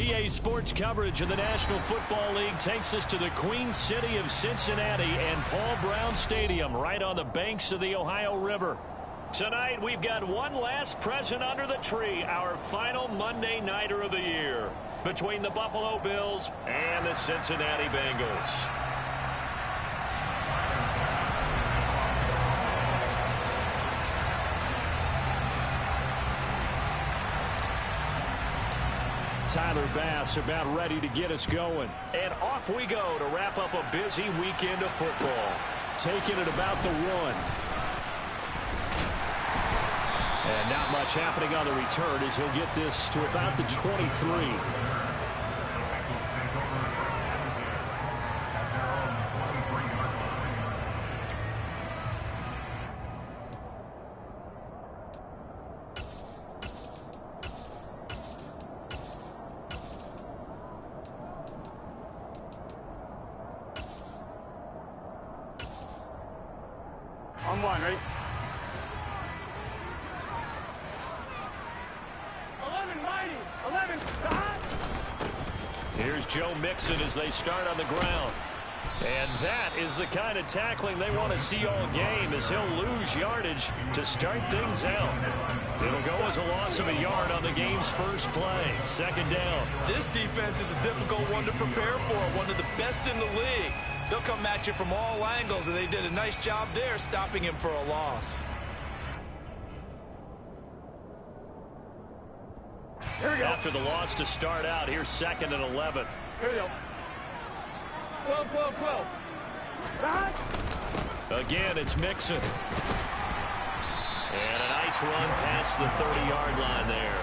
CBA Sports coverage of the National Football League takes us to the Queen City of Cincinnati and Paul Brown Stadium right on the banks of the Ohio River. Tonight we've got one last present under the tree, our final Monday nighter of the year between the Buffalo Bills and the Cincinnati Bengals. Tyler Bass about ready to get us going. And off we go to wrap up a busy weekend of football. Taking it about the 1. And not much happening on the return as he'll get this to about the 23. On 1, ready? 11, mighty. 11, stop. Here's Joe Mixon as they start on the ground. And that is the kind of tackling they want to see all game, as he'll lose yardage to start things out. It'll go as a loss of a yard on the game's first play. Second down. This defense is a difficult one to prepare for, one of the best in the league. They'll come at you from all angles, and they did a nice job there stopping him for a loss. Here we go. After the loss to start out, here's 2nd and 11. Here we go. 12, 12, 12. Stop. Again, it's Mixon. And a nice run past the 30-yard line there.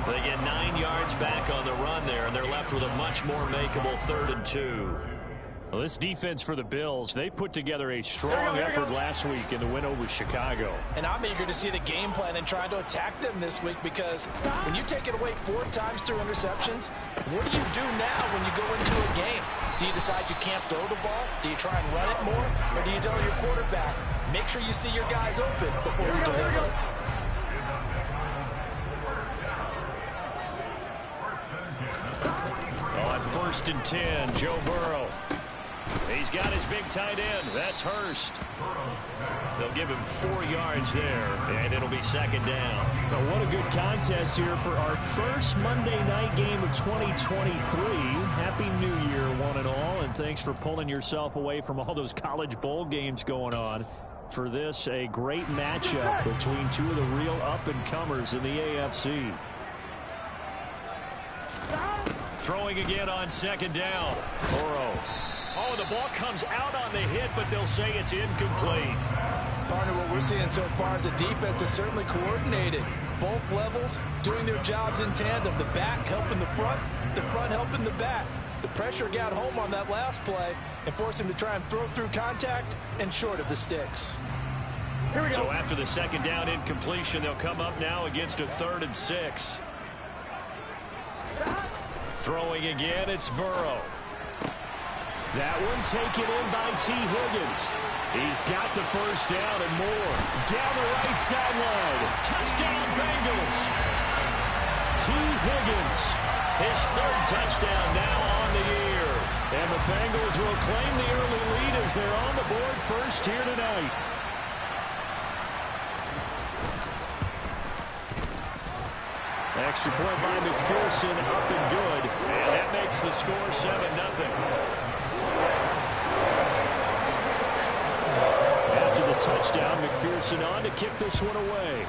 They get 9 yards back on the run there, and they're left with a much more makeable 3rd and 2. Well, this defense for the Bills, they put together a strong effort last week in the win over Chicago. And I'm eager to see the game plan and trying to attack them this week, because when you take it away 4 times through interceptions, what do you do now when you go into a game? Do you decide you can't throw the ball? Do you try and run it more? Or do you tell your quarterback, make sure you see your guys open before you deliver it? On 1st and 10, Joe Burrow. He's got his big tight end. That's Hurst. They'll give him 4 yards there, and it'll be 2nd down. But what a good contest here for our first Monday night game of 2023. Happy New Year, one and all, and thanks for pulling yourself away from all those college bowl games going on. For this, a great matchup between two of the real up-and-comers in the AFC. Throwing again on 2nd down. Burrow. Oh, the ball comes out on the hit, but they'll say it's incomplete. Partner, what we're seeing so far is the defense is certainly coordinated. Both levels doing their jobs in tandem. The back helping the front helping the back. The pressure got home on that last play and forced him to try and throw through contact and short of the sticks. Here we go. So after the 2nd down incompletion, they'll come up now against a 3rd and 6. Throwing again, it's Burrow. That one taken in by T. Higgins. He's got the first down and more. Down the right sideline. Touchdown, Bengals. T. Higgins, his 3rd touchdown now on the year. And the Bengals will claim the early lead as they're on the board first here tonight. Extra point by McPherson, up and good. And that makes the score 7-0. After the touchdown, McPherson on to kick this one away.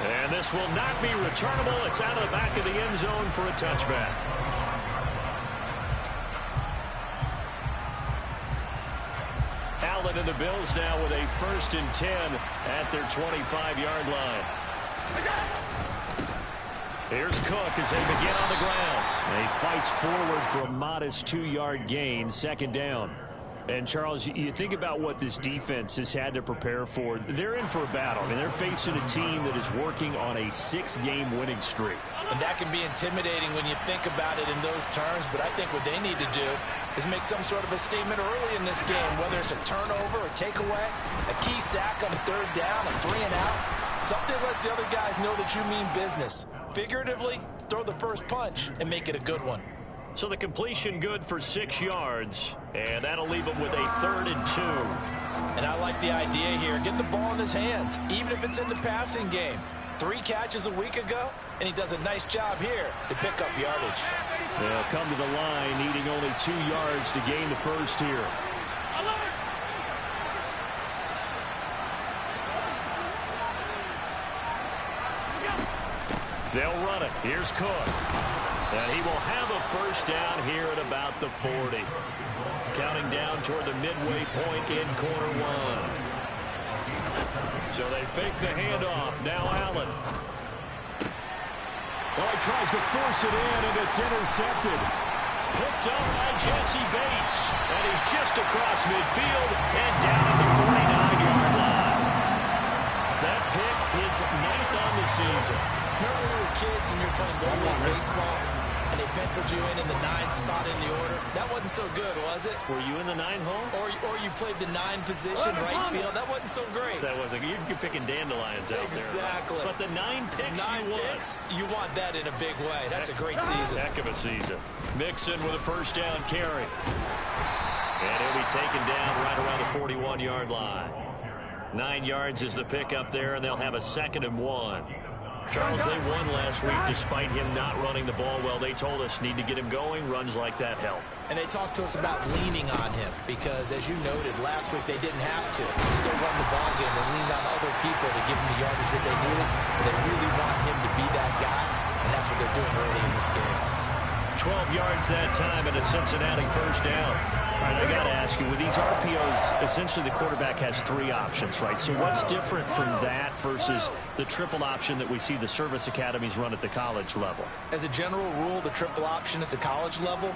And this will not be returnable. It's out of the back of the end zone for a touchback. Allen and the Bills now with a 1st and 10 at their 25-yard line. Here's Cook as they begin on the ground. And he fights forward for a modest 2-yard gain, 2nd down. And, Charles, you think about what this defense has had to prepare for. They're in for a battle. I mean, they're facing a team that is working on a 6-game winning streak. And that can be intimidating when you think about it in those terms, but I think what they need to do is make some sort of a statement early in this game, whether it's a turnover or takeaway, a key sack on 3rd down, a 3-and-out. Something lets the other guys know that you mean business. Figuratively, throw the first punch and make it a good one. So the completion good for 6 yards, and that'll leave him with a 3rd and 2. And I like the idea here. Get the ball in his hands, even if it's in the passing game. 3 catches a week ago, and he does a nice job here to pick up yardage. They'll come to the line, needing only 2 yards to gain the first here. They'll run it. Here's Cook. And he will have a first down here at about the 40. Counting down toward the midway point in quarter 1. So they fake the handoff. Now Allen. Oh, he tries to force it in, and it's intercepted. Picked up by Jesse Bates. And he's just across midfield and down at the 49-yard line. That pick is 9th on the season. Remember when we were kids and you were playing Little League baseball and they penciled you in the 9 spot in the order? That wasn't so good, was it? Were you in the 9 hole? Or you played the 9 position, right field. That wasn't so great. That wasn't. You're picking dandelions out there. Exactly. But the 9 picks 9 picks, you want that in a big way. That's a great season. Heck of a season. Mixon with a first down carry. And he'll be taken down right around the 41-yard line. 9 yards is the pickup there, and they'll have a 2nd and 1. Charles, they won last week despite him not running the ball well. They told us need to get him going. Runs like that help. And they talked to us about leaning on him because, as you noted, last week they didn't have to. They still won the ball game. They leaned on other people to give him the yardage that they needed. But they really want him to be that guy, and that's what they're doing early in this game. 12 yards that time and a Cincinnati first down. All right, I got to ask you, with these RPOs, essentially the quarterback has 3 options, right? So what's different from that versus the triple option that we see the service academies run at the college level? As a general rule, the triple option at the college level,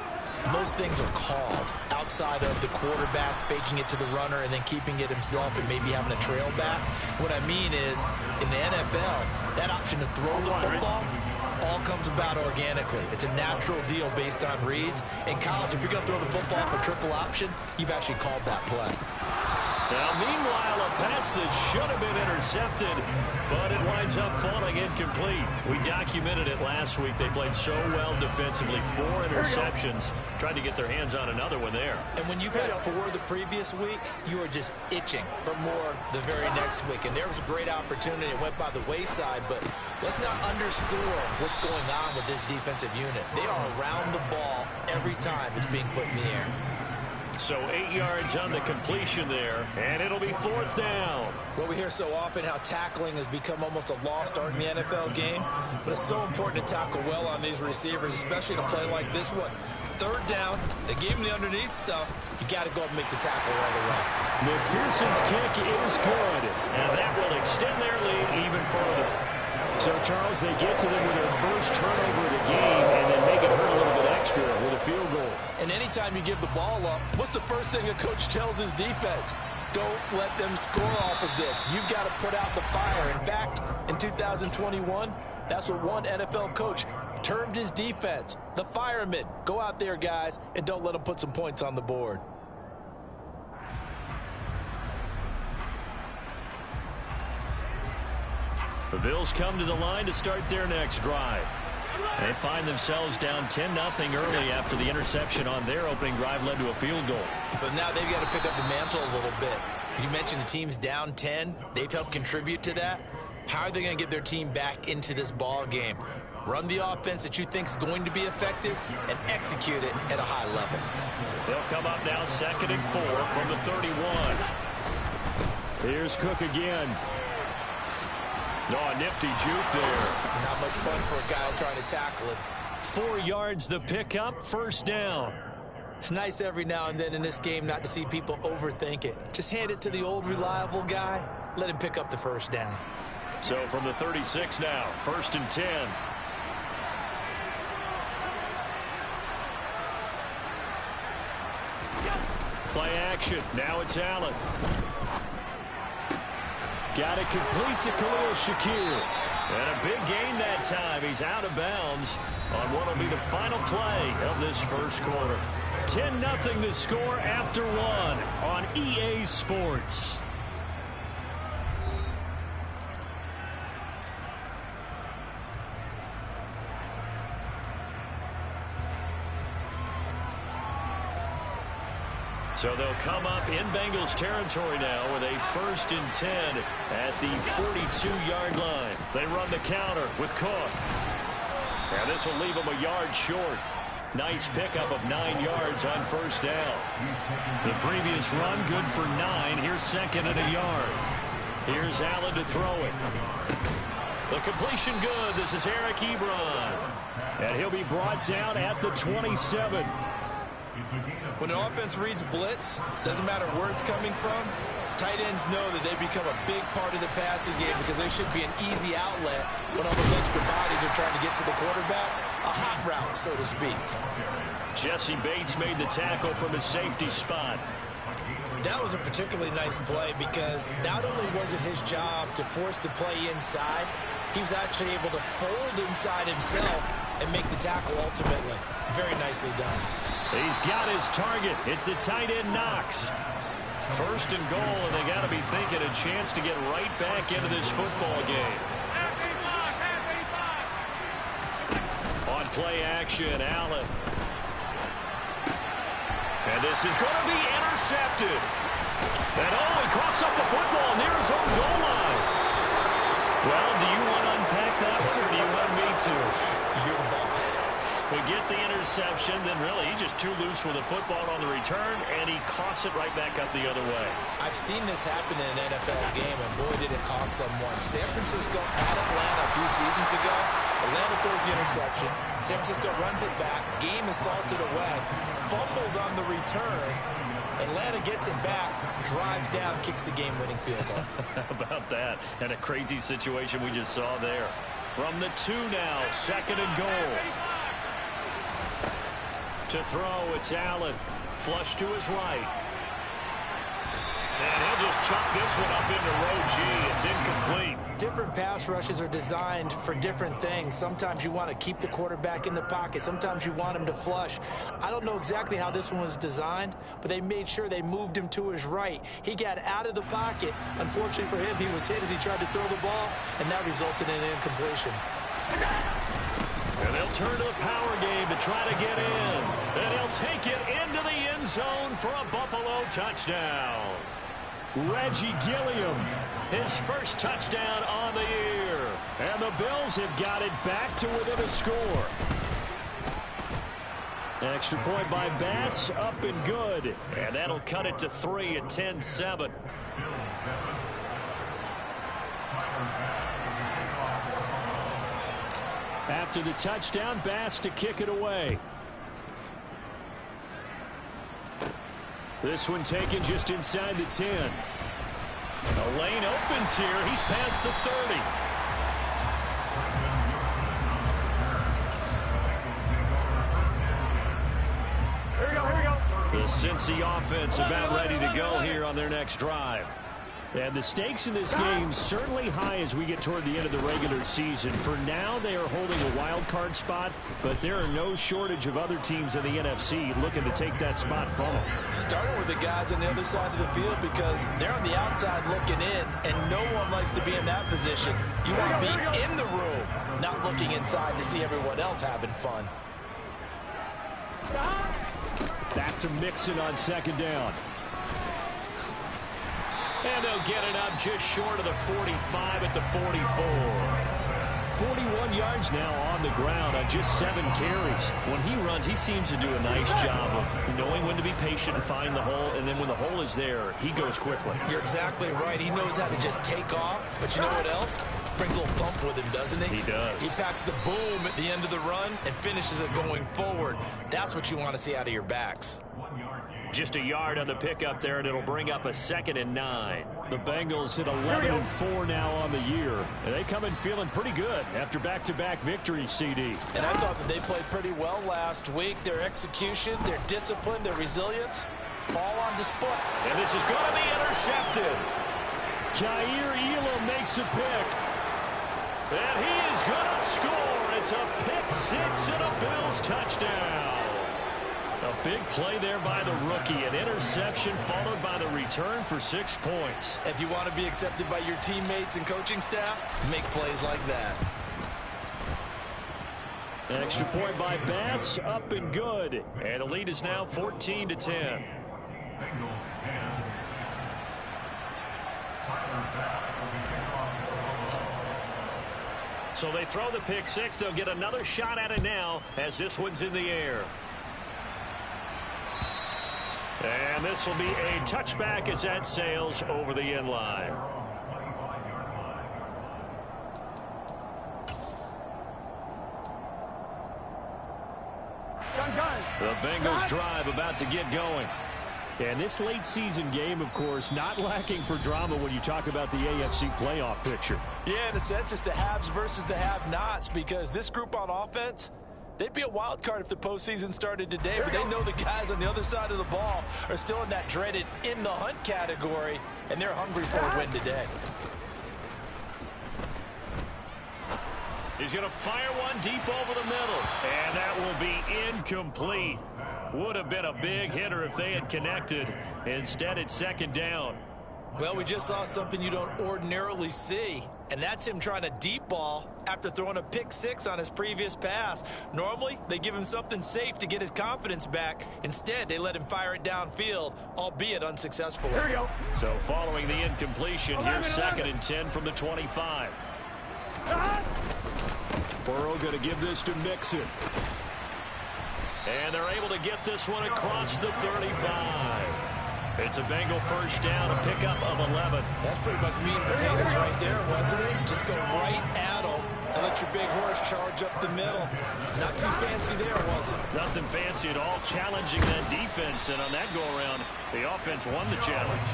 most things are called outside of the quarterback faking it to the runner and then keeping it himself and maybe having a trail back. What I mean is, in the NFL, that option to throw the football all comes about organically. It's a natural deal based on reads. In college, if you're going to throw the football for triple option, you've actually called that play. Now, meanwhile, a pass that should have been intercepted, but it winds up falling incomplete. We documented it last week. They played so well defensively. 4 interceptions. Tried to get their hands on another one there. And when you've had 4 the previous week, you are just itching for more the very next week. And there was a great opportunity. It went by the wayside, but let's not underscore what's going on with this defensive unit. They are around the ball every time it's being put in the air. So 8 yards on the completion there, and it'll be 4th down. Well, we hear so often how tackling has become almost a lost art in the NFL game, but it's so important to tackle well on these receivers, especially in a play like this one. 3rd down, they gave him the underneath stuff. You got to go up and make the tackle right away. McPherson's kick is good, and that will extend their lead even further. So, Charles, they get to them with their first turnover of the game and then make it hurt a little bit extra with a field goal. And anytime you give the ball up, what's the first thing a coach tells his defense? Don't let them score off of this. You've got to put out the fire. In fact, in 2021, that's what one NFL coach termed his defense. The firemen. Go out there, guys, and don't let them put some points on the board. The Bills come to the line to start their next drive. They find themselves down 10-0 early after the interception on their opening drive led to a field goal. So now they've got to pick up the mantle a little bit. You mentioned the team's down 10. They've helped contribute to that. How are they going to get their team back into this ball game? Run the offense that you think is going to be effective and execute it at a high level. They'll come up now 2nd and 4 from the 31. Here's Cook again. Oh, a nifty juke there. Not much fun for a guy trying to tackle it. 4 yards the pickup, first down. It's nice every now and then in this game not to see people overthink it. Just hand it to the old reliable guy. Let him pick up the first down. So from the 36 now, 1st and 10. Play action. Now it's Allen. Got it complete to Khalil Shakir. And a big gain that time. He's out of bounds on what will be the final play of this first quarter. 10-0 the score after 1 on EA Sports. So they'll come up in Bengals territory now with a 1st and 10 at the 42-yard line. They run the counter with Cook. And this will leave them a yard short. Nice pickup of 9 yards on 1st down. The previous run good for 9. Here's 2nd and a yard. Here's Allen to throw it. The completion good. This is Eric Ebron. And he'll be brought down at the 27. When an offense reads blitz, doesn't matter where it's coming from, tight ends know that they become a big part of the passing game because there should be an easy outlet when all those extra bodies are trying to get to the quarterback. A hot route, so to speak. Jesse Bates made the tackle from his safety spot. That was a particularly nice play because not only was it his job to force the play inside, he was actually able to fold inside himself and make the tackle ultimately. Very nicely done. He's got his target. It's the tight end Knox. 1st and goal, and they got to be thinking a chance to get right back into this football game. On play action, Allen. And this is going to be intercepted. And he coughs up the football near his own goal line. Well, do you want to unpack that one, or do you want me to? You're the boss. We get the interception, then really he's just too loose with the football on the return, and he coughs it right back up the other way. I've seen this happen in an NFL game, and boy, did it cost someone. San Francisco had Atlanta a few seasons ago. Atlanta throws the interception. San Francisco runs it back. Game is salted away. Fumbles on the return. Atlanta gets it back, drives down, kicks the game-winning field goal. How about that? And a crazy situation we just saw there. From the 2 now, 2nd and goal. To throw, it's Allen. Flush to his right. And he'll just chuck this one up into row G. It's incomplete. Different pass rushes are designed for different things. Sometimes you want to keep the quarterback in the pocket. Sometimes you want him to flush. I don't know exactly how this one was designed, but they made sure they moved him to his right. He got out of the pocket. Unfortunately for him, he was hit as he tried to throw the ball, and that resulted in an incompletion. And they'll turn to the power game to try to get in. And he'll take it into the end zone for a Buffalo touchdown. Reggie Gilliam, his first touchdown on the year. And the Bills have got it back to within a score. Extra point by Bass, up and good. And that'll cut it to 3 at 10-7. After the touchdown, Bass to kick it away. This one taken just inside the 10. A lane opens here. He's past the 30. Here we go. The Cincy offense about ready to go here on their next drive. And the stakes in this game certainly high as we get toward the end of the regular season. For now, they are holding a wild card spot, but there are no shortage of other teams in the NFC looking to take that spot from them. Starting with the guys on the other side of the field because they're on the outside looking in, and no one likes to be in that position. You want to be in the room, not looking inside to see everyone else having fun. Back to Mixon on 2nd down. And they'll get it up just short of the 45 at the 44. 41 yards now on the ground on just 7 carries. When he runs, he seems to do a nice job of knowing when to be patient and find the hole, and then when the hole is there, he goes quickly. You're exactly right. He knows how to just take off, but you know what else? Brings a little thump with him, doesn't he? He does. He packs the boom at the end of the run and finishes it going forward. That's what you want to see out of your backs. Just a yard on the pickup there, and it'll bring up a 2nd and 9. The Bengals hit 11-4 now on the year, and they come in feeling pretty good after back-to-back victories, CD. And I thought that they played pretty well last week. Their execution, their discipline, their resilience, all on display. And this is going to be intercepted. Jair Elam makes a pick. And he is going to score. It's a pick 6 and a Bills touchdown. A big play there by the rookie. An interception followed by the return for 6 points. If you want to be accepted by your teammates and coaching staff, make plays like that. Extra point by Bass, up and good. And the lead is now 14-10. So they throw the pick six. They'll get another shot at it now as this one's in the air. And this will be a touchback as that sails over the end line. The Bengals drive about to get going. And this late season game, of course, not lacking for drama when you talk about the AFC playoff picture. Yeah, in a sense, it's the haves versus the have-nots, because this group on offense, they'd be a wild card if the postseason started today, but they know the guys on the other side of the ball are still in that dreaded in the hunt category, and they're hungry for a win today. He's going to fire one deep over the middle, and that will be incomplete. Would have been a big hitter if they had connected. Instead, it's second down. Well, we just saw something you don't ordinarily see, and that's him trying to deep ball after throwing a pick six on his previous pass. Normally, they give him something safe to get his confidence back. Instead, they let him fire it downfield, albeit unsuccessfully. Here we go. So following the incompletion, here's second and 10 from the 25. Burrow going to give this to Mixon. And they're able to get this one across the 35. It's a Bengal first down, a pickup of 11. That's pretty much meat and potatoes right there, wasn't it? Just go right at them and let your big horse charge up the middle. Not too fancy there, was it? Nothing fancy at all, challenging that defense. And on that go-around, the offense won the challenge.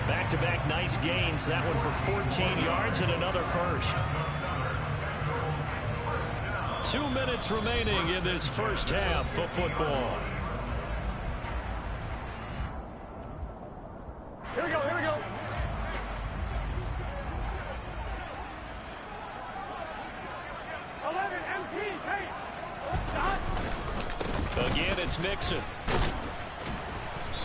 Back-to-back nice gains. That one for 14 yards and another first. 2 minutes remaining in this first half of football. Here we go, here we go. Again, it's Mixon.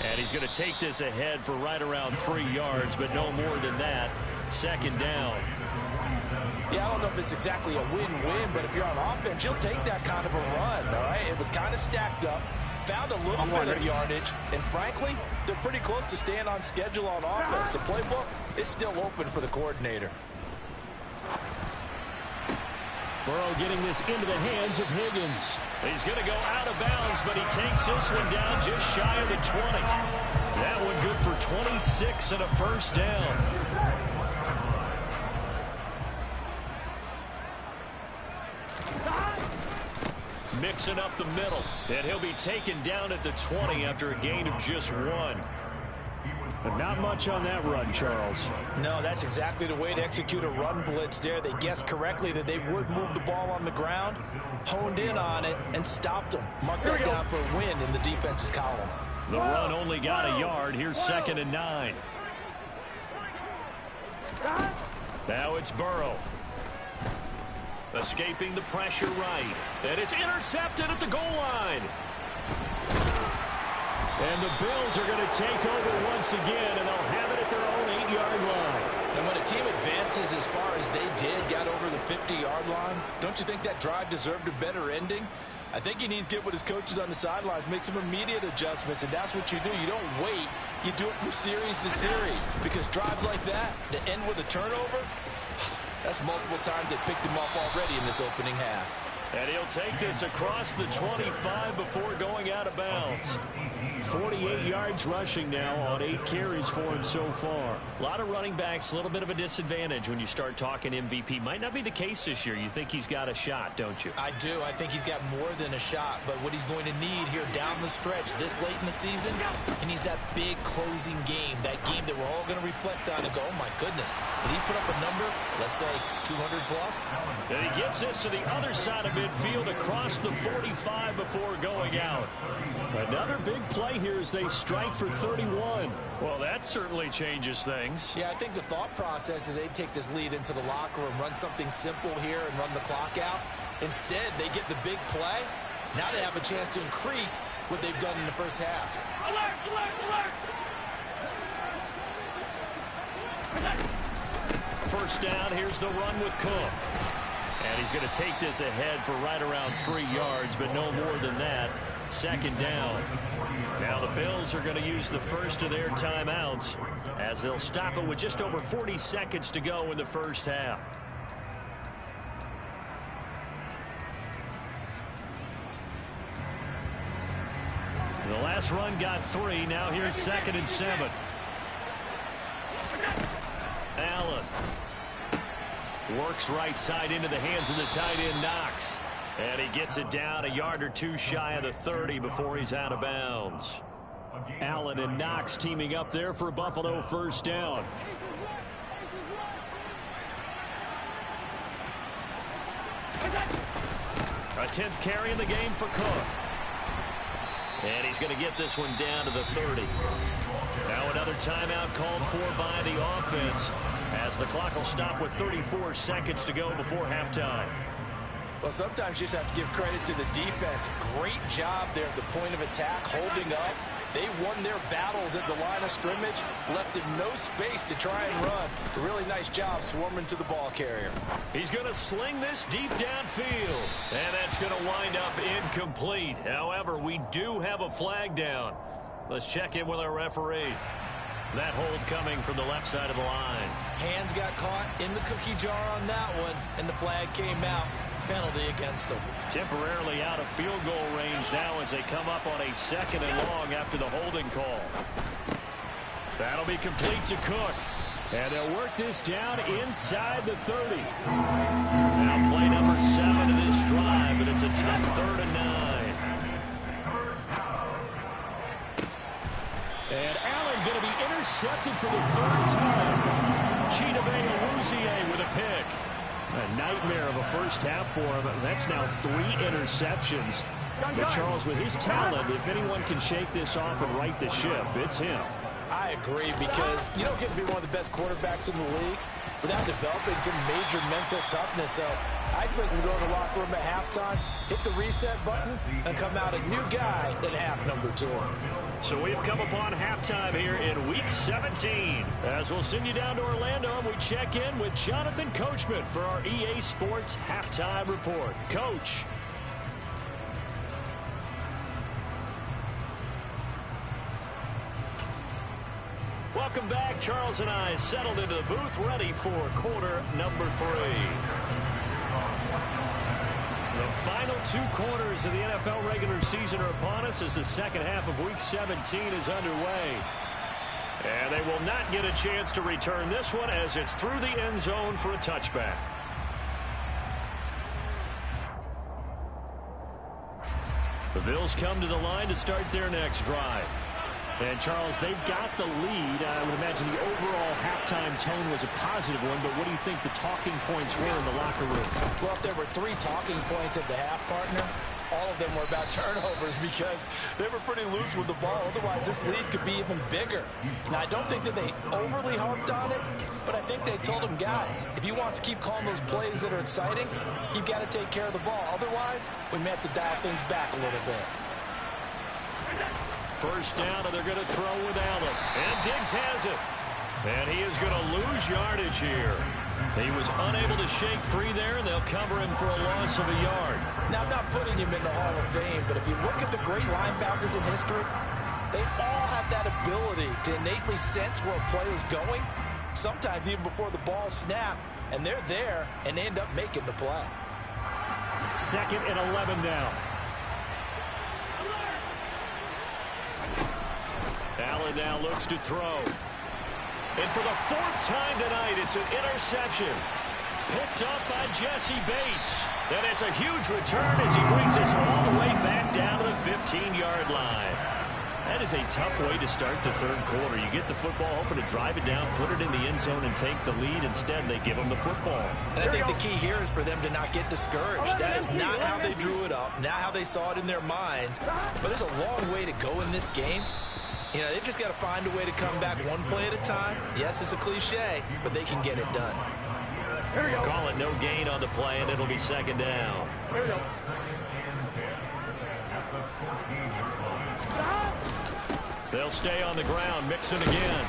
And he's going to take this ahead for right around 3 yards, but no more than that. Second down. Yeah, I don't know if it's exactly a win-win, but if you're on offense, you'll take that kind of a run, all right? It was kind of stacked up, found a little bit of yardage, and frankly, they're pretty close to staying on schedule on offense. The playbook is still open for the coordinator. Burrow getting this into the hands of Higgins. He's going to go out of bounds, but he takes this one down just shy of the 20. That one good for 26 and a first down. Mixing up the middle, and he'll be taken down at the 20 after a gain of just 1. But not much on that run, Charles. No, that's exactly the way to execute a run blitz there. They guessed correctly that they would move the ball on the ground, honed in on it, and stopped them. Marked that down for a win in the defense's column. The run only got a yard. Here's second and 9. Now it's Burrow. Escaping the pressure right. And it's intercepted at the goal line. And the Bills are going to take over once again, and they'll have it at their own 8-yard line. And when a team advances as far as they did, got over the 50-yard line, don't you think that drive deserved a better ending? I think he needs to get with his coaches on the sidelines, make some immediate adjustments, and that's what you do. You don't wait. You do it from series to series, because drives like that end with a turnover, that's multiple times they picked him off already in this opening half. And he'll take this across the 25 before going out of bounds. 48 yards rushing now on 8 carries for him so far. A lot of running backs, a little bit of a disadvantage when you start talking MVP. Might not be the case this year. You think he's got a shot, don't you? I do. I think he's got more than a shot. But what he's going to need here down the stretch this late in the season, he needs that big closing game, that game that we're all going to reflect on and go, oh, my goodness, did he put up a number, let's say 200 plus? And he gets this to the other side of midfield across the 45 before going out. Another big play here as they strike for 31. Well, that certainly changes things. Yeah, I think the thought process is they take this lead into the locker room, run something simple here and run the clock out. Instead, they get the big play. Now they have a chance to increase what they've done in the first half. Alert, alert, alert! First down, here's the run with Cook. And he's going to take this ahead for right around 3 yards, but no more than that. Second down. Now the Bills are going to use the first of their timeouts as they'll stop it with just over 40 seconds to go in the first half. The last run got 3. Now here's 2nd and 7. Allen works right side into the hands of the tight end Knox. And he gets it down a yard or 2 shy of the 30 before he's out of bounds. Allen and Knox teaming up there for Buffalo first down. A 10th carry in the game for Cook. And he's going to get this one down to the 30. Now another timeout called for by the offense as the clock will stop with 34 seconds to go before halftime. Well, sometimes you just have to give credit to the defense. Great job there at the point of attack, holding up. They won their battles at the line of scrimmage, left him no space to try and run. A really nice job swarming to the ball carrier. He's going to sling this deep downfield, and that's going to wind up incomplete. However, we do have a flag down. Let's check in with our referee. That hold coming from the left side of the line. Hands got caught in the cookie jar on that one, and the flag came out. Penalty against him. Temporarily out of field goal range now as they come up on a 2nd and long after the holding call. That'll be complete to Cook. And they'll work this down inside the 30. Now play number 7 of this drive, but it's a tough 3rd and 9. And Allen going to be intercepted for the 3rd time. Chidobe Awuzie with a pick. A nightmare of a first half for him. That's now 3 interceptions. But Charles, with his talent, if anyone can shake this off and right the ship, it's him. I agree, because you don't get to be one of the best quarterbacks in the league without developing some major mental toughness. So I expect him to go in the locker room at halftime, hit the reset button, and come out a new guy in half number 2. So we've come upon halftime here in Week 17. As we'll send you down to Orlando, and we check in with Jonathan Coachman for our EA Sports Halftime Report. Coach. Welcome back. Charles and I settled into the booth, ready for quarter number 3. The final 2 quarters of the NFL regular season are upon us as the second half of Week 17 is underway. And they will not get a chance to return this one as it's through the end zone for a touchback. The Bills come to the line to start their next drive. And, Charles, they've got the lead. I would imagine the overall halftime tone was a positive one, but what do you think the talking points were in the locker room? Well, if there were 3 talking points at the half, partner, all of them were about turnovers because they were pretty loose with the ball. Otherwise, this lead could be even bigger. Now, I don't think that they overly harped on it, but I think they told them, guys, if you want to keep calling those plays that are exciting, you've got to take care of the ball. Otherwise, we may have to dial things back a little bit. First down, and they're going to throw with Allen. And Diggs has it. And he is going to lose yardage here. He was unable to shake free there, and they'll cover him for a loss of a yard. Now, I'm not putting him in the Hall of Fame, but if you look at the great linebackers in history, they all have that ability to innately sense where a play is going, sometimes even before the ball snaps, and they're there, and they end up making the play. 2nd and 11 now. Allen now looks to throw. And for the 4th time tonight, it's an interception. Picked up by Jesse Bates. And it's a huge return as he brings us all the way back down to the 15-yard line. That is a tough way to start the 3rd quarter. You get the football, hoping to drive it down, put it in the end zone, and take the lead. Instead, they give them the football. And I think the key here is for them to not get discouraged. That is not how they drew it up, not how they saw it in their minds. But there's a long way to go in this game. You know, they've just got to find a way to come back one play at a time. Yes, it's a cliche, but they can get it done. Call it no gain on the play, and it'll be 2nd down. They'll stay on the ground, Mixon again.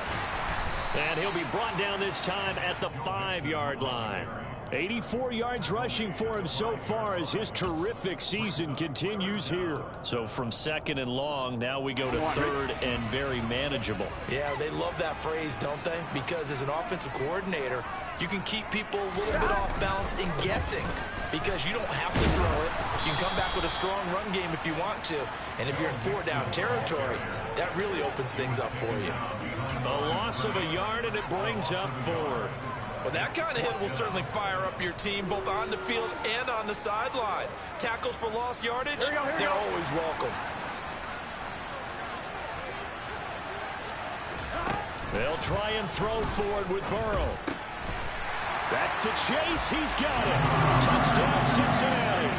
And he'll be brought down this time at the 5-yard line. 84 yards rushing for him so far as his terrific season continues here. So from second and long, now we go to third and very manageable. Yeah, they love that phrase, don't they? Because as an offensive coordinator, you can keep people a little bit off balance and guessing because you don't have to throw it. You can come back with a strong run game if you want to. And if you're in 4-down territory, that really opens things up for you. A loss of a yard, and it brings up fourth. Well, that kind of hit will certainly fire up your team both on the field and on the sideline. Tackles for lost yardage, they're always welcome. They'll try and throw forward with Burrow. That's to Chase. He's got it. Touchdown, Cincinnati.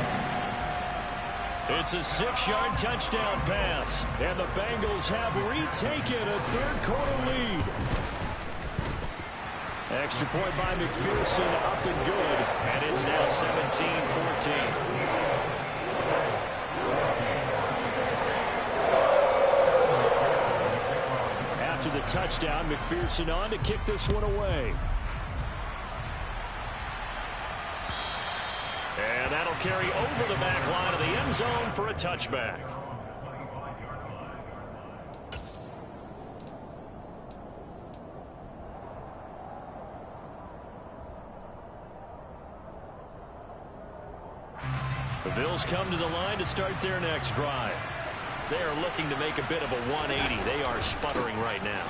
It's a 6-yard touchdown pass, and the Bengals have retaken a third-quarter lead. Extra point by McPherson, up and good, and it's now 17-14. After the touchdown, McPherson on to kick this one away. And that'll carry over the back line of the end zone for a touchback. The Bills come to the line to start their next drive. They are looking to make a bit of a 180. They are sputtering right now.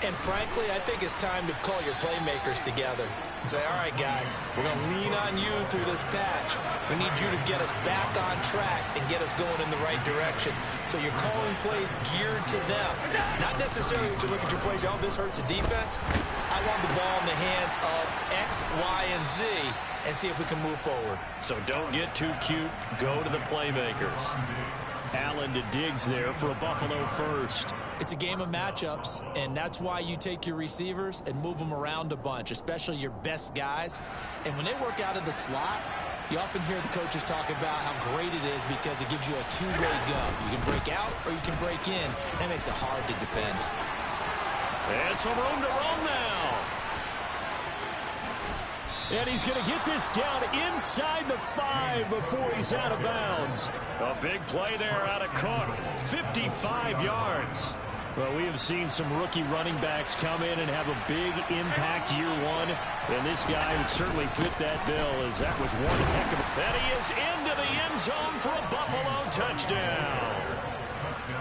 And frankly, I think it's time to call your playmakers together and say, all right, guys, we're going to lean on you through this patch. We need you to get us back on track and get us going in the right direction. So you're calling plays geared to them. Not necessarily to look at your plays, oh, this hurts the defense. I want the ball in the hands of X, Y, and Z and see if we can move forward. So don't get too cute. Go to the playmakers. Allen to Diggs there for a Buffalo first. It's a game of matchups, and that's why you take your receivers and move them around a bunch, especially your best guys. And when they work out of the slot, you often hear the coaches talk about how great it is because it gives you a two-way go. You can break out or you can break in. That makes it hard to defend. And some room to run now. And he's going to get this down inside the 5 before he's out of bounds. A big play there out of Cook. 55 yards. Well, we have seen some rookie running backs come in and have a big impact year one. And this guy would certainly fit that bill, as that was one heck of a... And he is into the end zone for a Buffalo touchdown.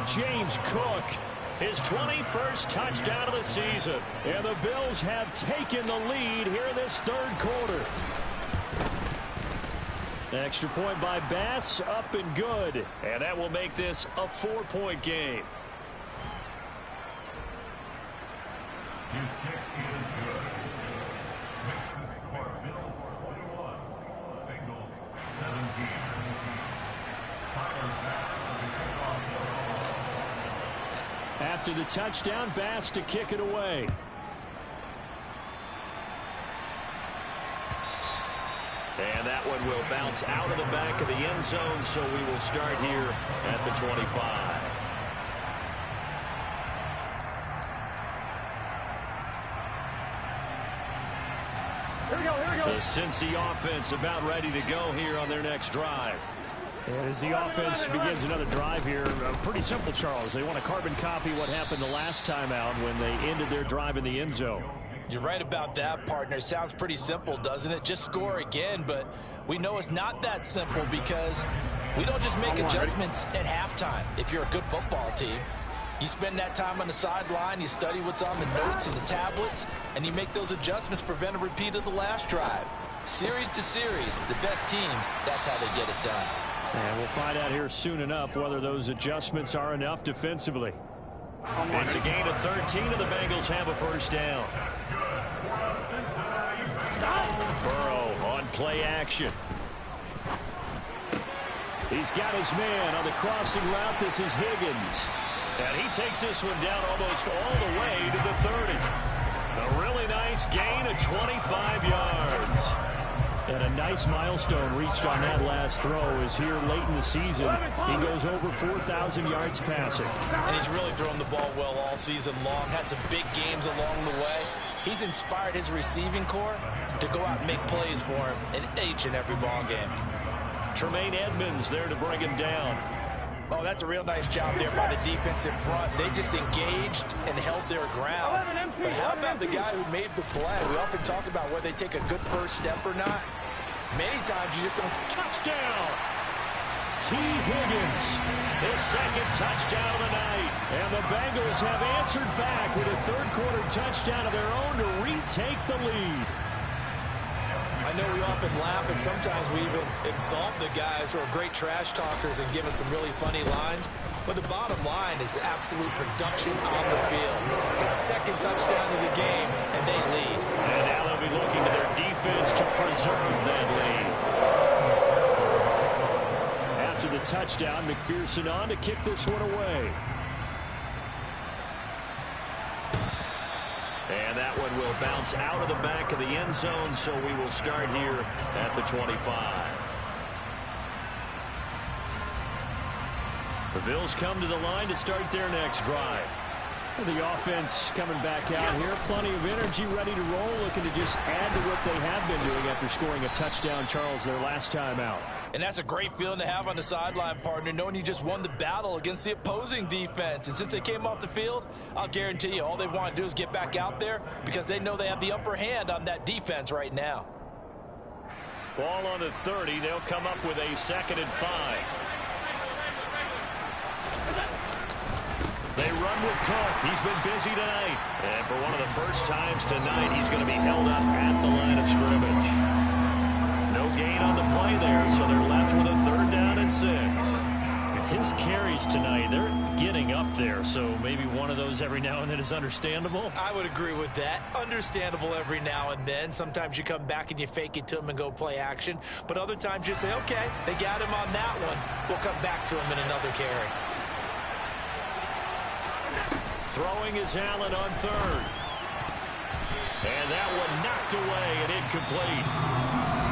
James Cook. His 21st touchdown of the season. And the Bills have taken the lead here in this third quarter. Extra point by Bass, up and good. And that will make this a 4-point game. His kick is good. Next score, Bills 21, Bengals 17. After the touchdown, Bass to kick it away. And that one will bounce out of the back of the end zone, so we will start here at the 25. Here we go, here we go. The Cincy offense about ready to go here on their next drive. And as the offense begins another drive here, pretty simple, Charles. They want to carbon copy what happened the last time out when they ended their drive in the end zone. You're right about that, partner. Sounds pretty simple, doesn't it? Just score again, but we know it's not that simple because we don't just make adjustments at halftime. If you're a good football team, you spend that time on the sideline, you study what's on the notes and the tablets, and you make those adjustments to prevent a repeat of the last drive. Series to series, the best teams, that's how they get it done. And we'll find out here soon enough whether those adjustments are enough defensively. It's a gain of 13, and the Bengals have a first down. Burrow on play action. He's got his man on the crossing route. This is Higgins. And he takes this one down almost all the way to the 30. A really nice gain of 25 yards. And a nice milestone reached on that last throw is here late in the season. He goes over 4,000 yards passing. And he's really thrown the ball well all season long. Had some big games along the way. He's inspired his receiving corps to go out and make plays for him in each and every ball game. Tremaine Edmonds there to bring him down. Oh, that's a real nice job there by the defensive front. They just engaged and held their ground. But how about the guy who made the play? We often talk about whether they take a good first step or not. Many times you just don't. Touchdown! T. Higgins, his second touchdown of the night. And the Bengals have answered back with a third-quarter touchdown of their own to retake the lead. I know we often laugh, and sometimes we even exalt the guys who are great trash talkers and give us some really funny lines. But the bottom line is absolute production on the field. His second touchdown of the game, and they lead. And now they'll be looking to their defense to preserve that lead. After the touchdown, McPherson on to kick this one away. And that one will bounce out of the back of the end zone, so we will start here at the 25. The Bills come to the line to start their next drive. The offense coming back out here. Plenty of energy, ready to roll, looking to just add to what they have been doing after scoring a touchdown, Charles, their last time out. And that's a great feeling to have on the sideline, partner, knowing you just won the battle against the opposing defense. And since they came off the field, I'll guarantee you all they want to do is get back out there because they know they have the upper hand on that defense right now. Ball on the 30. They'll come up with a 2nd and 5. They run with Cook. He's been busy tonight. And for one of the first times tonight, he's going to be held up at the line of scrimmage. No gain on the play there, so they're left with a 3rd down and 6. His carries tonight, they're getting up there, so maybe one of those every now and then is understandable. I would agree with that. Understandable every now and then. Sometimes you come back and you fake it to him and go play action. But other times you say, okay, they got him on that one. We'll come back to him in another carry. Throwing is Allen on 3rd. And that one knocked away and incomplete.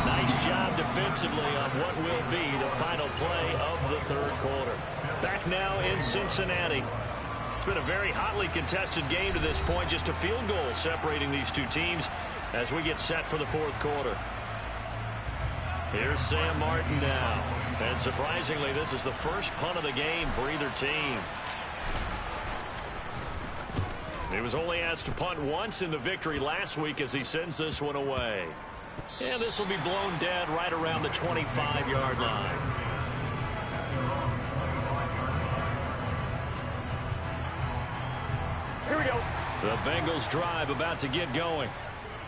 Nice job defensively on what will be the final play of the 3rd quarter. Back now in Cincinnati. It's been a very hotly contested game to this point. Just a field goal separating these two teams as we get set for the 4th quarter. Here's Sam Martin now. And surprisingly, this is the first punt of the game for either team. He was only asked to punt once in the victory last week as he sends this one away. And this will be blown dead right around the 25-yard line. Here we go. The Bengals drive about to get going.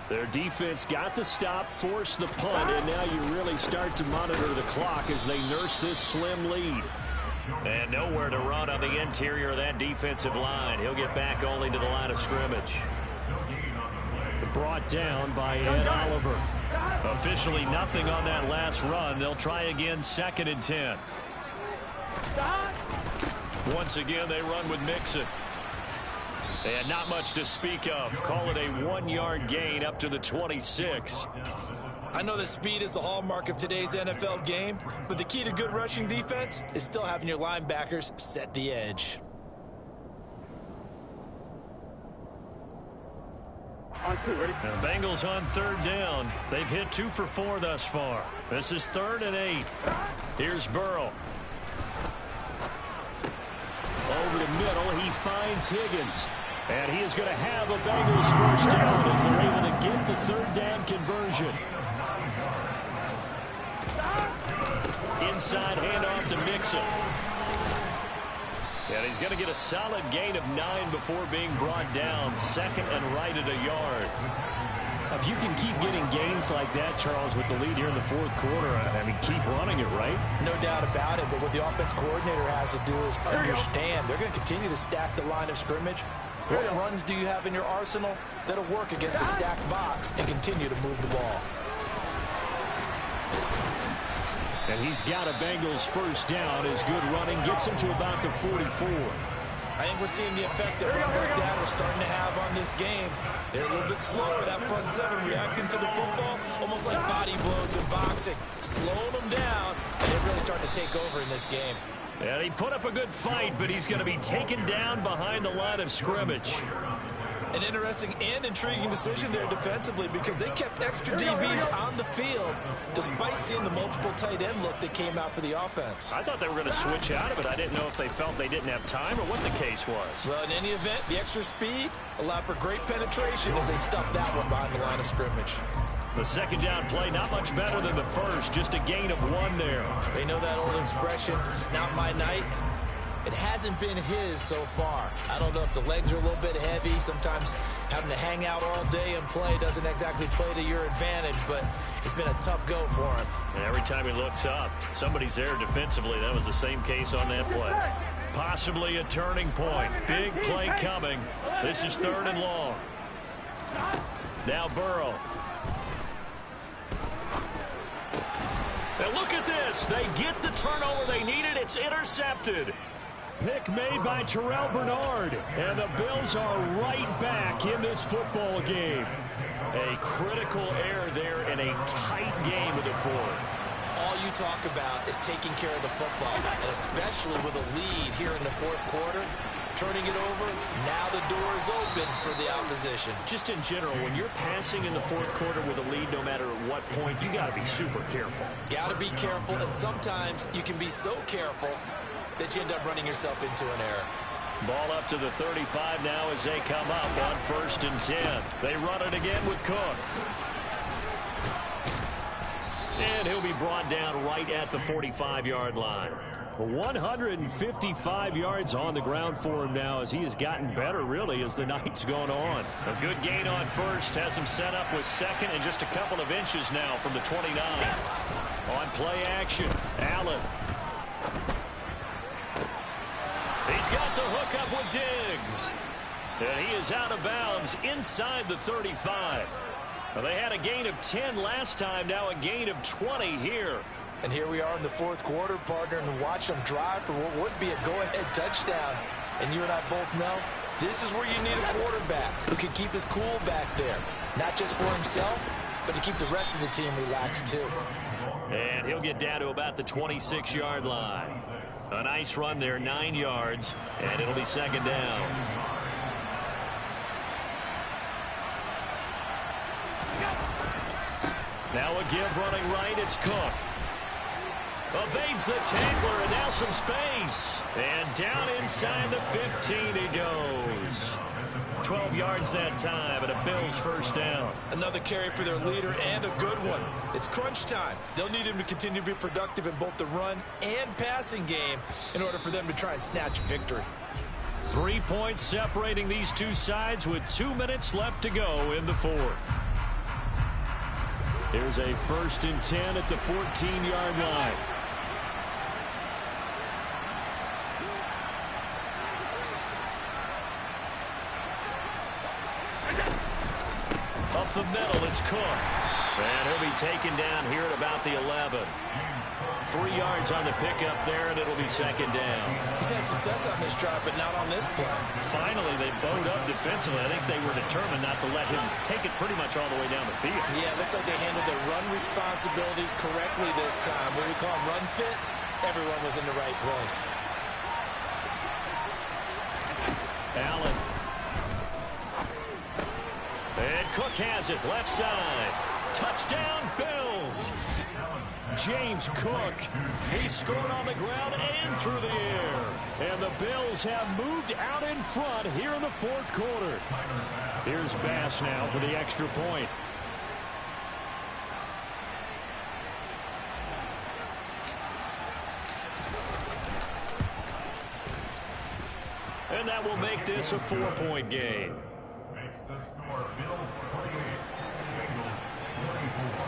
Their defense got the stop, forced the punt, and now you really start to monitor the clock as they nurse this slim lead. And nowhere to run on the interior of that defensive line. He'll get back only to the line of scrimmage. Brought down by Ed Oliver. Officially nothing on that last run. They'll try again, 2nd and 10. Once again, they run with Mixon. And not much to speak of. Call it a 1-yard gain up to the 26. I know that speed is the hallmark of today's NFL game, but the key to good rushing defense is still having your linebackers set the edge. And the Bengals on 3rd down. They've hit 2 for 4 thus far. This is 3rd and 8. Here's Burrow. Over the middle, he finds Higgins. And he is going to have a Bengals 1st down as they're able to get the 3rd down conversion. Inside handoff to Mixon. And he's going to get a solid gain of 9 before being brought down. 2nd and right at a yard. If you can keep getting gains like that, Charles, with the lead here in the 4th quarter, I mean, keep running it, right? No doubt about it, but what the offense coordinator has to do is understand they're going to continue to stack the line of scrimmage. What runs do you have in your arsenal that'll work against a stacked box and continue to move the ball? And he's got a Bengals 1st down as good running gets him to about the 44. I think we're seeing the effect that runs like that are starting to have on this game. They're a little bit slower, that front 7, reacting to the football, almost like body blows in boxing. Slowing them down, and they're really starting to take over in this game. And he put up a good fight, but he's going to be taken down behind the line of scrimmage. An interesting and intriguing decision there defensively because they kept extra DBs on the field despite seeing the multiple tight end look that came out for the offense. I thought they were going to switch out of it. I didn't know if they felt they didn't have time or what the case was. Well, in any event, the extra speed allowed for great penetration as they stuffed that one behind the line of scrimmage. The second down play, not much better than the first, just a gain of 1 there. They know that old expression, it's not my night. It hasn't been his so far. I don't know if the legs are a little bit heavy. Sometimes having to hang out all day and play doesn't exactly play to your advantage, but it's been a tough go for him. And every time he looks up, somebody's there defensively. That was the same case on that play. Possibly a turning point. Big play coming. This is 3rd and long. Now Burrow. And look at this. They get the turnover they needed. It's intercepted. Pick made by Terrell Bernard. And the Bills are right back in this football game. A critical error there in a tight game of the 4th. All you talk about is taking care of the football, and especially with a lead here in the 4th quarter. Turning it over, now the door is open for the opposition. Just in general, when you're passing in the 4th quarter with a lead, no matter at what point, you got to be super careful. Got to be careful, and sometimes you can be so careful that you end up running yourself into an error. Ball up to the 35 now as they come up on 1st and 10. They run it again with Cook. And he'll be brought down right at the 45-yard line. 155 yards on the ground for him now as he has gotten better, really, as the night's gone on. A good gain on 1st, has him set up with 2nd and just a couple of inches now from the 29. On play action, Allen. He's got the hook up with Diggs. And he is out of bounds inside the 35. Well, they had a gain of 10 last time, now a gain of 20 here. And here we are in the 4th quarter, partner, and watch them drive for what would be a go-ahead touchdown. And you and I both know this is where you need a quarterback who can keep his cool back there. Not just for himself, but to keep the rest of the team relaxed too. And he'll get down to about the 26-yard line. A nice run there, 9 yards, and it'll be 2nd down. Now a give running right, it's Cook. Evades the tackler, and now some space. And down inside the 15 he goes. 12 yards that time, and a Bills 1st down. Another carry for their leader, and a good one. It's crunch time. They'll need him to continue to be productive in both the run and passing game in order for them to try and snatch a victory. 3 points separating these two sides with 2 minutes left to go in the 4th. Here's a 1st and 10 at the 14-yard line. Up the middle, it's Cook. And he'll be taken down here at about the 11. 3 yards on the pickup there, and it'll be 2nd down. He's had success on this drive, but not on this play. Finally, they bowed up defensively. I think they were determined not to let him take it pretty much all the way down the field. Yeah, it looks like they handled their run responsibilities correctly this time. What we call them run fits, everyone was in the right place. Allen. And Cook has it, left side. Touchdown, Bills. James Cook, he scored on the ground and through the air. And the Bills have moved out in front here in the 4th quarter. Here's Bass now for the extra point. And that will make this a 4-point game. Makes the score Bills 28, Bengals 44.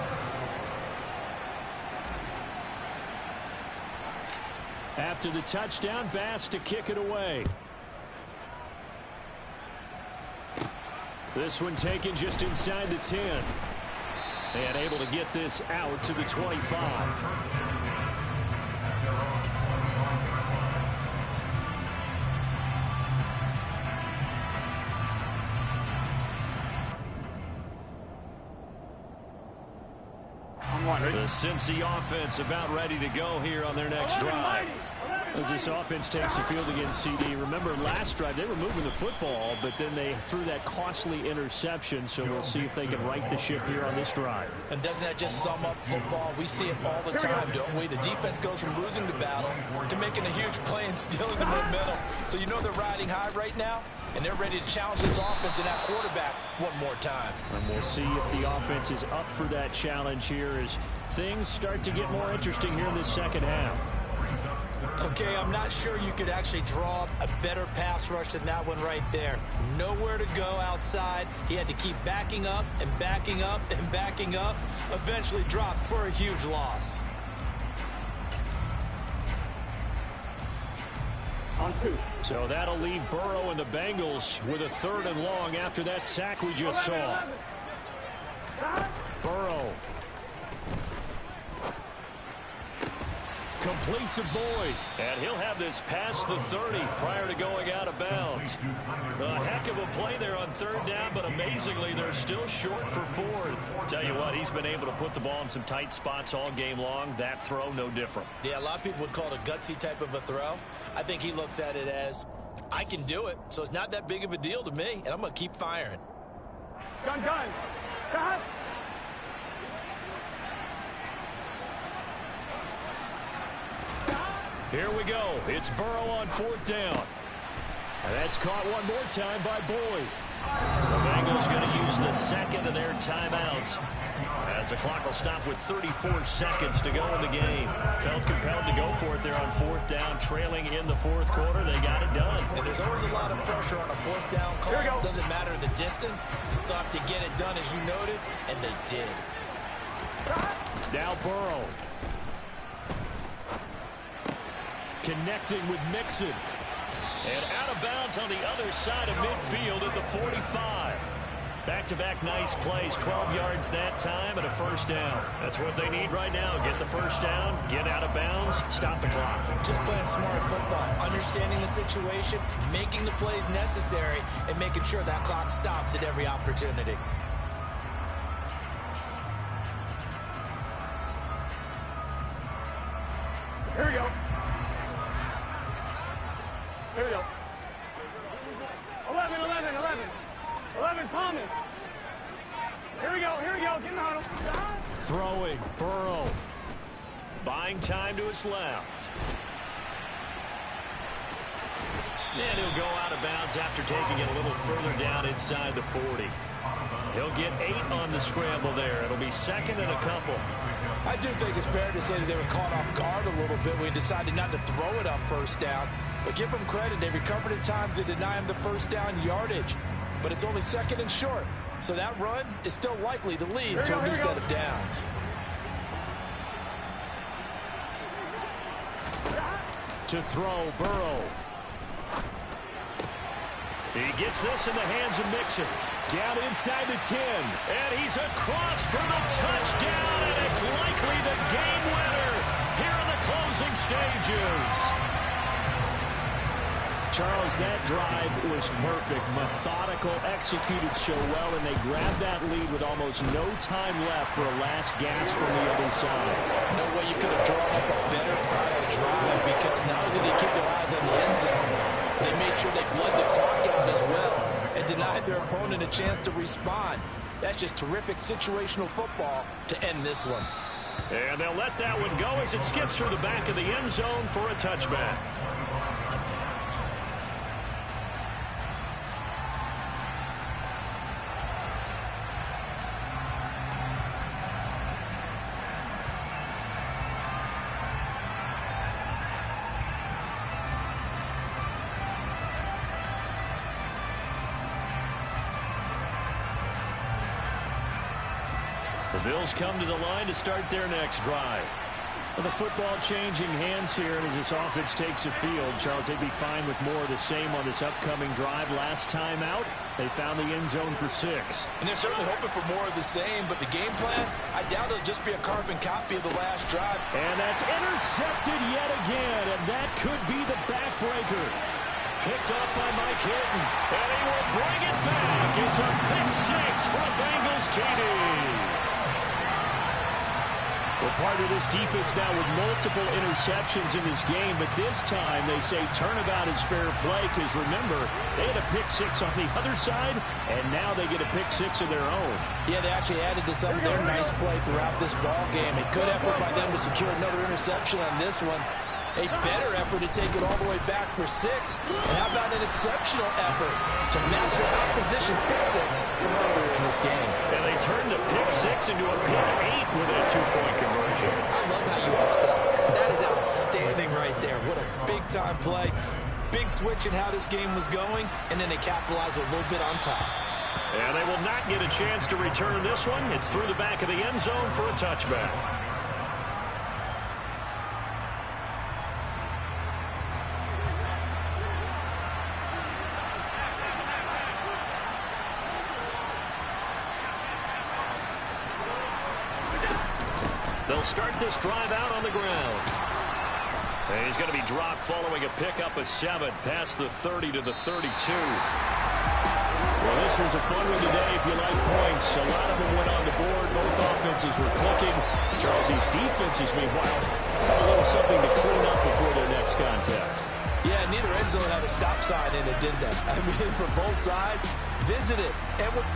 After the touchdown, Bass to kick it away. This one taken just inside the 10. And able to get this out to the 25. The Cincy offense about ready to go here on their next drive. As this offense takes the field against CD, remember last drive they were moving the football, but then they threw that costly interception, so we'll see if they can right the ship here on this drive. And doesn't that just sum up football? We see it all the time, don't we? The defense goes from losing the battle to making a huge play and stealing the momentum. So you know they're riding high right now, and they're ready to challenge this offense and that quarterback one more time. And we'll see if the offense is up for that challenge here as things start to get more interesting here in this second half. Okay, I'm not sure you could actually draw up a better pass rush than that one right there. Nowhere to go outside. He had to keep backing up and backing up and backing up. Eventually dropped for a huge loss. On 2. So that'll leave Burrow and the Bengals with a 3rd and long after that sack we just saw. Burrow. Complete to Boyd. And he'll have this past the 30 prior to going out of bounds. A heck of a play there on 3rd down, but amazingly, they're still short for 4th. Tell you what, he's been able to put the ball in some tight spots all game long. That throw, no different. Yeah, a lot of people would call it a gutsy type of a throw. I think he looks at it as, I can do it, so it's not that big of a deal to me, and I'm going to keep firing. Gun. Cut. Here we go. It's Burrow on 4th down. And that's caught one more time by Boyd. The Bengals going to use the second of their timeouts as the clock will stop with 34 seconds to go in the game. Felt compelled to go for it there on 4th down, trailing in the 4th quarter. They got it done. And there's always a lot of pressure on a 4th down call. It doesn't matter the distance. Just have to get it done, as you noted, and they did. Now Burrow. Connecting with Mixon. And out of bounds on the other side of midfield at the 45. Back-to-back nice plays, 12 yards that time and a 1st down. That's what they need right now. Get the 1st down, get out of bounds, stop the clock. Just playing smart football, understanding the situation, making the plays necessary, and making sure that clock stops at every opportunity. Here we go. Here we go. 11, Thomas. Here we go. Get in the huddle. Throwing, Burrow. Buying time to his left. And he'll go out of bounds after taking it a little further down inside the 40. He'll get 8 on the scramble there. It'll be 2nd and a couple. I do think it's fair to say that they were caught off guard a little bit when he decided not to throw it on 1st down. But give them credit. They recovered in time to deny him the 1st down yardage. But it's only 2nd and short. So that run is still likely to lead to a new set of downs. To throw, Burrow. He gets this in the hands of Mixon. Down inside the 10. And he's across for the touchdown. And it's likely the game winner here in the closing stages. Charles, that drive was perfect. Methodical, executed so well, and they grabbed that lead with almost no time left for a last gasp from the other side. No way you could have drawn up a better final drive, because not only did they keep their eyes on the end zone, they made sure they bled the clock out as well and denied their opponent a chance to respond. That's just terrific situational football to end this one. And they'll let that one go as it skips through the back of the end zone for a touchback. The Bills come to the line to start their next drive. Well, the football changing hands here as this offense takes the field. Charles, they'd be fine with more of the same on this upcoming drive. Last time out, they found the end zone for 6. And they're certainly hoping for more of the same, but the game plan, I doubt it'll just be a carbon copy of the last drive. And that's intercepted yet again, and that could be the backbreaker. Picked up by Mike Hilton, and he will bring it back. It's a pick 6 for Bengals TD. Well, part of this defense now with multiple interceptions in this game, but this time they say turnabout is fair play because, remember, they had a pick six on the other side, and now they get a pick six of their own. Yeah, they actually added to some of their nice play throughout this ball game. A good effort by them to secure another interception on this one. A better effort to take it all the way back for 6. And how about an exceptional effort to match the opposition's pick six from earlier in this game. And they turned the pick six into a pick 8 with a 2-point conversion. I love how you upsell. That is outstanding right there. What a big-time play. Big switch in how this game was going, and then they capitalized a little bit on top. And they will not get a chance to return this one. It's through the back of the end zone for a touchback. They'll start this drive out on the ground. And he's going to be dropped following a pickup of 7 past the 30 to the 32. Well, this was a fun one today if you like points. A lot of them went on the board. Both offenses were clicking. Charles, these defenses, meanwhile, have a little something to clean up before their next contest. Yeah, neither end zone had a stop sign in it, did they? I mean, for both sides, visit it. And with